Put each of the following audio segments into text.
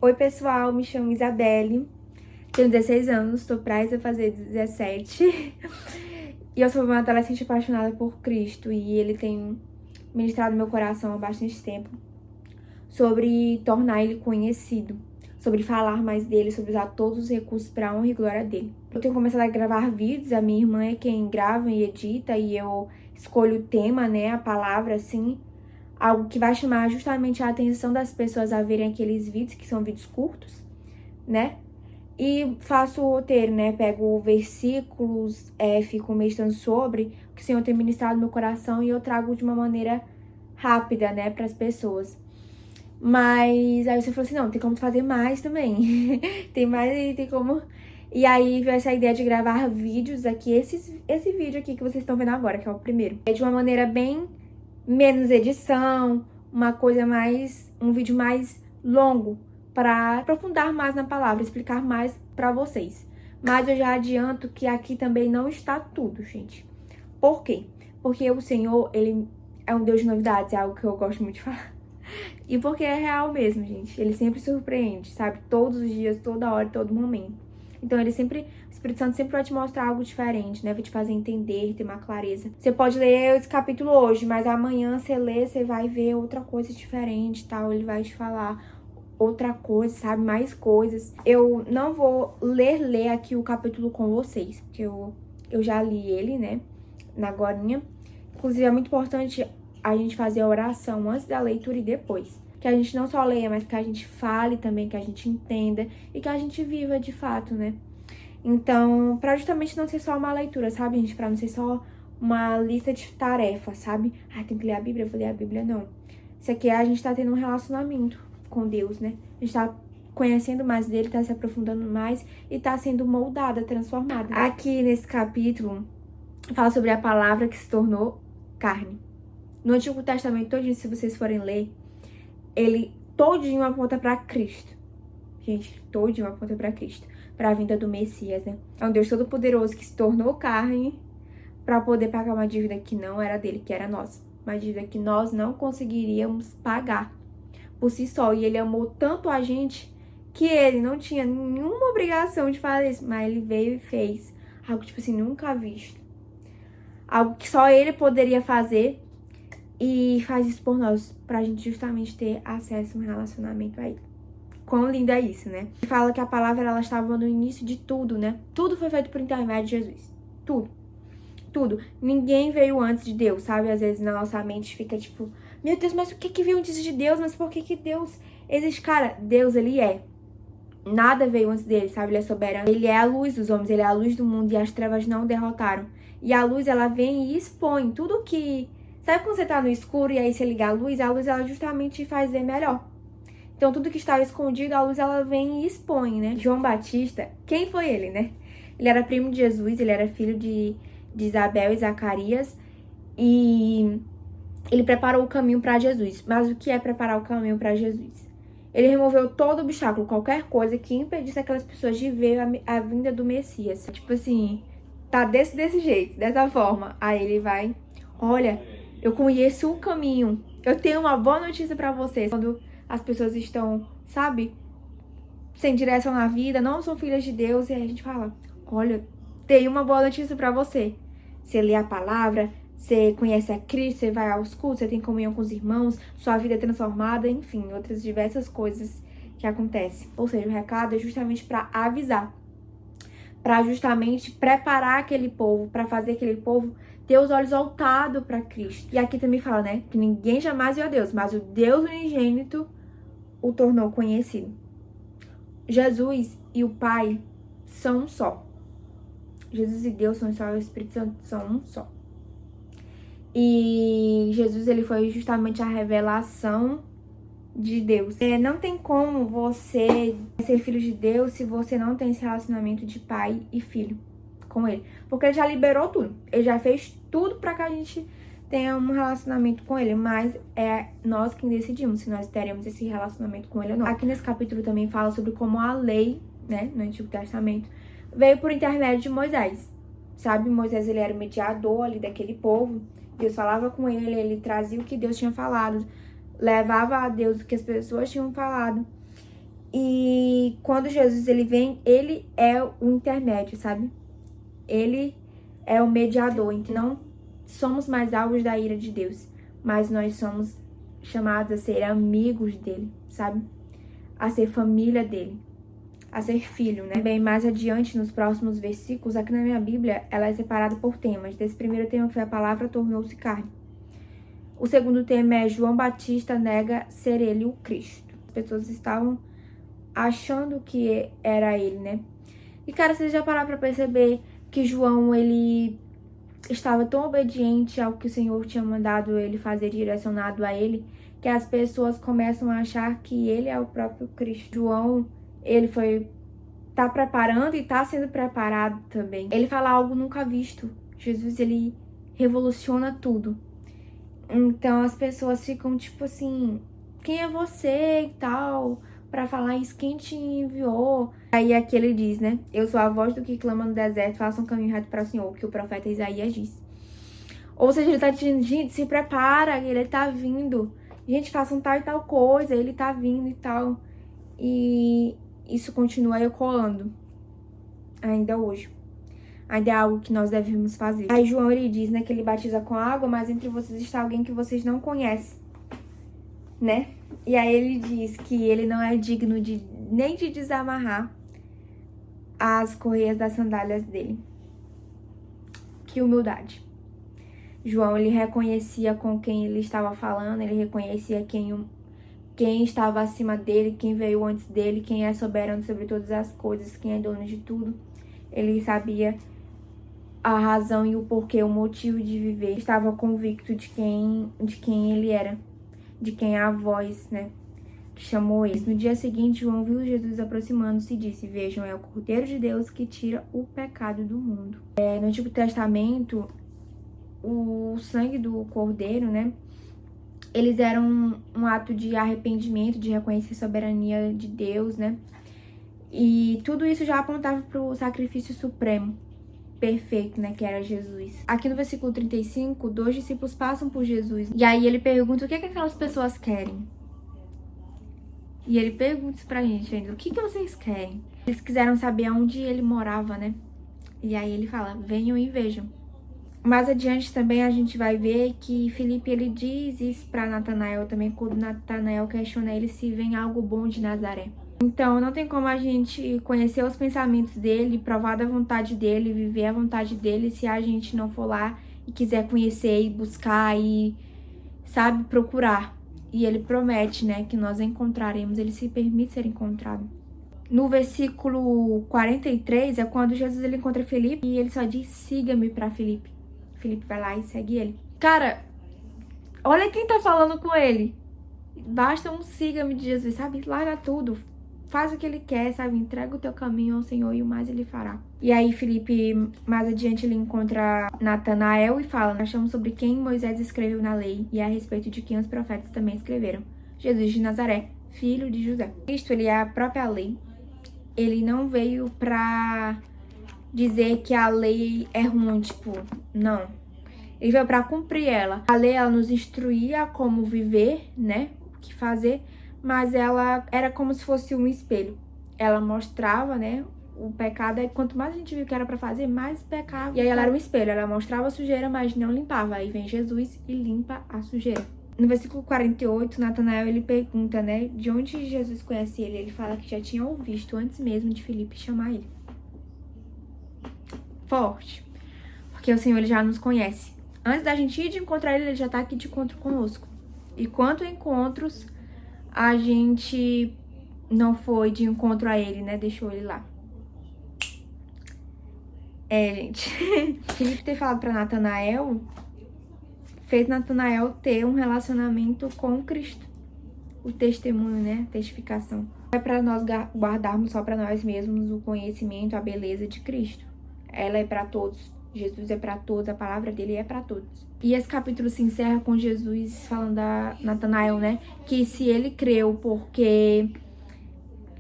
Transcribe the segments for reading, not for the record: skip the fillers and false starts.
Oi, pessoal, me chamo Isabelle, tenho 16 anos, tô prestes a fazer 17 e eu sou uma adolescente apaixonada por Cristo e Ele tem ministrado meu coração há bastante tempo sobre tornar Ele conhecido, sobre falar mais dele, sobre usar todos os recursos para a honra e glória dele. Eu tenho começado a gravar vídeos, a minha irmã é quem grava e edita e eu escolho o tema, né, a palavra, assim, algo que vai chamar justamente a atenção das pessoas a verem aqueles vídeos, que são vídeos curtos, né? E faço o roteiro, né? Pego versículos, fico meditando sobre o que o Senhor tem ministrado no meu coração e eu trago de uma maneira rápida, né, para as pessoas. Mas aí você falou assim, não, tem como fazer mais também. Tem mais, tem como... E aí veio essa ideia de gravar vídeos aqui, esse vídeo aqui que vocês estão vendo agora, que é o primeiro. É de uma maneira bem menos edição, uma coisa mais, um vídeo mais longo, para aprofundar mais na palavra, explicar mais para vocês. Mas eu já adianto que aqui também não está tudo, gente. Por quê? Porque o Senhor, Ele é um Deus de novidades, é algo que eu gosto muito de falar. E porque é real mesmo, gente. Ele sempre surpreende, sabe? Todos os dias, toda hora, todo momento. Então ele sempre, o Espírito Santo sempre vai te mostrar algo diferente, né? Vai te fazer entender, ter uma clareza. Você pode ler esse capítulo hoje, mas amanhã você lê, você vai ver outra coisa diferente, tal. Ele vai te falar outra coisa, sabe? Mais coisas. Eu não vou ler aqui o capítulo com vocês, porque eu já li ele, né? Na agorinha. Inclusive, é muito importante a gente fazer a oração antes da leitura e depois. Que a gente não só leia, mas que a gente fale também, que a gente entenda e que a gente viva de fato, né? Então, pra justamente não ser só uma leitura, sabe, gente? Pra não ser só uma lista de tarefas, sabe? Ah, tem que ler a Bíblia, eu vou ler a Bíblia, não. Isso aqui a gente tá tendo um relacionamento com Deus, né? A gente tá conhecendo mais dele, tá se aprofundando mais e tá sendo moldada, transformada. Aqui nesse capítulo, fala sobre a palavra que se tornou carne. No Antigo Testamento todinho, se vocês forem ler, ele todinho aponta pra Cristo. Gente, todinho aponta pra Cristo. Pra vinda do Messias, né? É um Deus todo-poderoso que se tornou carne pra poder pagar uma dívida que não era dele, que era nossa. Uma dívida que nós não conseguiríamos pagar por si só. E ele amou tanto a gente que ele não tinha nenhuma obrigação de fazer isso. Mas ele veio e fez algo, tipo assim, nunca visto. Algo que só ele poderia fazer. E faz isso por nós, pra gente justamente ter acesso a um relacionamento a ele. Quão lindo é isso, né? Fala que a palavra, ela estava no início de tudo, né? Tudo foi feito por intermédio de Jesus. Tudo. Tudo. Ninguém veio antes de Deus, sabe? Às vezes na nossa mente fica tipo, meu Deus, mas o que veio antes de Deus? Mas por que Deus existe? Cara, Deus, ele é. Nada veio antes dele, sabe? Ele é soberano. Ele é a luz dos homens, ele é a luz do mundo e as trevas não o derrotaram. E a luz, ela vem e expõe tudo que... Sabe quando você tá no escuro e aí você liga a luz ela justamente faz ver melhor. Então tudo que estava escondido, a luz ela vem e expõe, né? João Batista, quem foi ele, né? Ele era primo de Jesus, ele era filho de Isabel e Zacarias e ele preparou o caminho para Jesus. Mas o que é preparar o caminho para Jesus? Ele removeu todo obstáculo, qualquer coisa que impedisse aquelas pessoas de ver a vinda do Messias. Tipo assim, tá desse jeito, dessa forma. Aí ele vai, olha, eu conheço o caminho. Eu tenho uma boa notícia pra vocês. Quando as pessoas estão, sabe, sem direção na vida, não são filhas de Deus, e aí a gente fala, olha, tenho uma boa notícia pra você. Você lê a palavra, você conhece a Cristo, você vai aos cultos, você tem comunhão com os irmãos, sua vida é transformada, enfim, outras diversas coisas que acontecem. Ou seja, o recado é justamente pra avisar, pra justamente preparar aquele povo, pra fazer aquele povo ter os olhos voltados para Cristo. E aqui também fala, né, que ninguém jamais viu a Deus, mas o Deus unigênito o tornou conhecido. Jesus e o Pai são um só. Jesus e Deus são um só, o Espírito Santo são um só. E Jesus, ele foi justamente a revelação de Deus. Não tem como você ser filho de Deus se você não tem esse relacionamento de pai e filho com ele. Porque ele já liberou tudo. Ele já fez tudo pra que a gente tenha um relacionamento com ele. Mas é nós quem decidimos se nós teremos esse relacionamento com ele ou não. Aqui nesse capítulo também fala sobre como a lei, né, no Antigo Testamento, veio por intermédio de Moisés. Sabe, Moisés, ele era o mediador ali daquele povo. Deus falava com ele, ele trazia o que Deus tinha falado, levava a Deus o que as pessoas tinham falado. E quando Jesus ele vem, ele é o intermédio, sabe? Ele é o mediador. Então não somos mais alvos da ira de Deus, mas nós somos chamados a ser amigos dele, sabe? A ser família dele, a ser filho, né? Bem, mais adiante, nos próximos versículos, aqui na minha Bíblia, ela é separada por temas. Desse primeiro tema foi a palavra tornou-se carne. O segundo tema é João Batista nega ser ele o Cristo. As pessoas estavam achando que era ele, né? E, cara, vocês já pararam pra perceber que João, ele estava tão obediente ao que o Senhor tinha mandado ele fazer, direcionado a ele, que as pessoas começam a achar que ele é o próprio Cristo. João, ele tá preparando e tá sendo preparado também. Ele fala algo nunca visto. Jesus, ele revoluciona tudo. Então as pessoas ficam tipo assim, quem é você e tal, pra falar isso, quem te enviou? Aí aqui ele diz, né, eu sou a voz do que clama no deserto, faça um caminho reto para o Senhor, que o profeta Isaías diz. Ou seja, ele tá dizendo, gente, se prepara, ele tá vindo. Gente, façam tal e tal coisa, ele tá vindo e tal. E isso continua ecoando ainda hoje. Ainda é algo que nós devemos fazer. Aí João, ele diz, né, que ele batiza com água, mas entre vocês está alguém que vocês não conhecem, né? E aí ele diz que ele não é digno nem de desamarrar as correias das sandálias dele. Que humildade. João, ele reconhecia com quem ele estava falando, ele reconhecia quem estava acima dele, quem veio antes dele, quem é soberano sobre todas as coisas, quem é dono de tudo. Ele sabia a razão e o porquê, o motivo de viver. Estava convicto de quem ele era, de quem é a voz, né, que chamou ele. No dia seguinte, João viu Jesus aproximando-se e disse, vejam, é o Cordeiro de Deus que tira o pecado do mundo. No Antigo Testamento, o sangue do Cordeiro, né, eles eram um ato de arrependimento, de reconhecer a soberania de Deus, né, e tudo isso já apontava para o sacrifício supremo, perfeito, né, que era Jesus. Aqui no versículo 35, 2 discípulos passam por Jesus. E aí ele pergunta o que aquelas pessoas querem. E ele pergunta isso pra gente ainda, o que vocês querem? Eles quiseram saber onde ele morava, né? E aí ele fala, venham e vejam. Mais adiante também a gente vai ver que Filipe, ele diz isso pra Natanael também, quando Natanael questiona ele se vem algo bom de Nazaré. Então, não tem como a gente conhecer os pensamentos dele, provar da vontade dele, viver a vontade dele, se a gente não for lá e quiser conhecer e buscar e, sabe, procurar. E ele promete, né, que nós encontraremos, ele se permite ser encontrado. No versículo 43 é quando Jesus ele encontra Filipe e ele só diz, siga-me pra Filipe. Filipe vai lá e segue ele. Cara, olha quem tá falando com ele. Basta um siga-me de Jesus, sabe? Larga tudo. Faz o que ele quer, sabe? Entrega o teu caminho ao Senhor e o mais ele fará. E aí, Filipe, mais adiante, ele encontra Natanael e fala, nós achamos sobre quem Moisés escreveu na lei e a respeito de quem os profetas também escreveram. Jesus de Nazaré, filho de José. Cristo, ele é a própria lei. Ele não veio pra dizer que a lei é ruim, tipo, não. Ele veio pra cumprir ela. A lei, ela nos instruía como viver, né? O que fazer. Mas ela era como se fosse um espelho. Ela mostrava, né, o pecado. E quanto mais a gente viu que era pra fazer, mais pecava. E aí ela era um espelho. Ela mostrava a sujeira, mas não limpava. Aí vem Jesus e limpa a sujeira. No versículo 48, Natanael, ele pergunta, né, de onde Jesus conhece ele. Ele fala que já tinha ouvido antes mesmo de Filipe chamar ele. Forte. Porque o Senhor, ele já nos conhece. Antes da gente ir de encontrar ele, ele já tá aqui de encontro conosco. E quanto encontros a gente não foi de encontro a ele, né? Deixou ele lá. Gente. Filipe ter falado pra Natanael fez Natanael ter um relacionamento com Cristo. O testemunho, né? A testificação. Não é pra nós guardarmos só pra nós mesmos o conhecimento, a beleza de Cristo. Ela é pra todos. Jesus é pra todos, a palavra dele é pra todos. E esse capítulo se encerra com Jesus falando a Natanael, né? Que se ele creu porque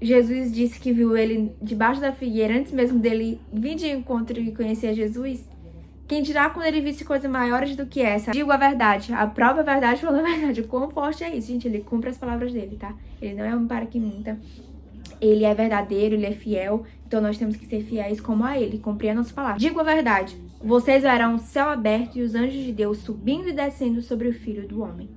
Jesus disse que viu ele debaixo da figueira antes mesmo dele vir de encontro e conhecer Jesus, quem dirá quando ele visse coisas maiores do que essa? Digo a verdade, a própria verdade falando a verdade. O quão forte é isso, gente? Ele cumpre as palavras dele, tá? Ele não é um para que minta. Ele é verdadeiro, ele é fiel, então nós temos que ser fiéis como a ele, cumprir a nossa palavra. Digo a verdade, vocês verão o céu aberto e os anjos de Deus subindo e descendo sobre o Filho do Homem.